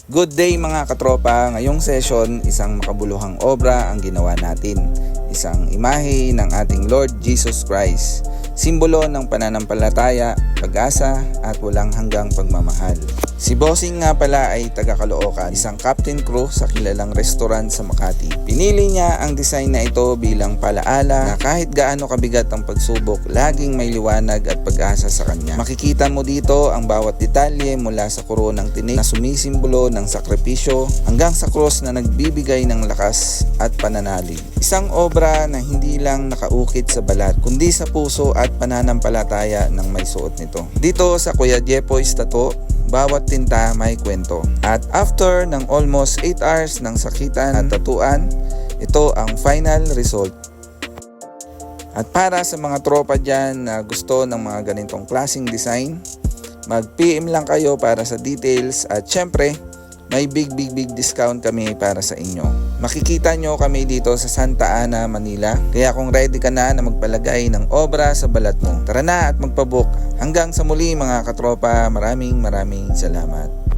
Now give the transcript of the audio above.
Good day mga katropa, ngayong session isang makabuluhang obra ang ginawa natin. Isang imahe ng ating Lord Jesus Christ, simbolo ng pananampalataya, pag-asa at walang hanggang pagmamahal. Si Bossing nga pala ay taga Caloocan, isang captain crew sa kilalang restaurant sa Makati. Pinili niya ang design na ito bilang palaala na kahit gaano kabigat ang pagsubok, laging may liwanag at pag-asa sa kanya. Makikita mo dito ang bawat detalye mula sa koronang tinik na sumisimbolo ng sakripisyo hanggang sa cross na nagbibigay ng lakas at pananalig. Isang obra na hindi lang nakaukit sa balat kundi sa puso at pananampalataya ng may suot nito. Dito sa Kuya Jepoy's Tattoo, bawat tinta may kwento. At after ng almost 8 hours ng sakitan at tatuan, ito ang final result. At para sa mga tropa dyan na gusto ng mga ganitong klaseng design, mag-PM lang kayo para sa details at syempre, may big discount kami para sa inyo. Makikita nyo kami dito sa Santa Ana, Manila. Kaya kung ready ka na magpalagay ng obra sa balat mo, tara na at magpabook. Hanggang sa muli mga katropa, maraming salamat.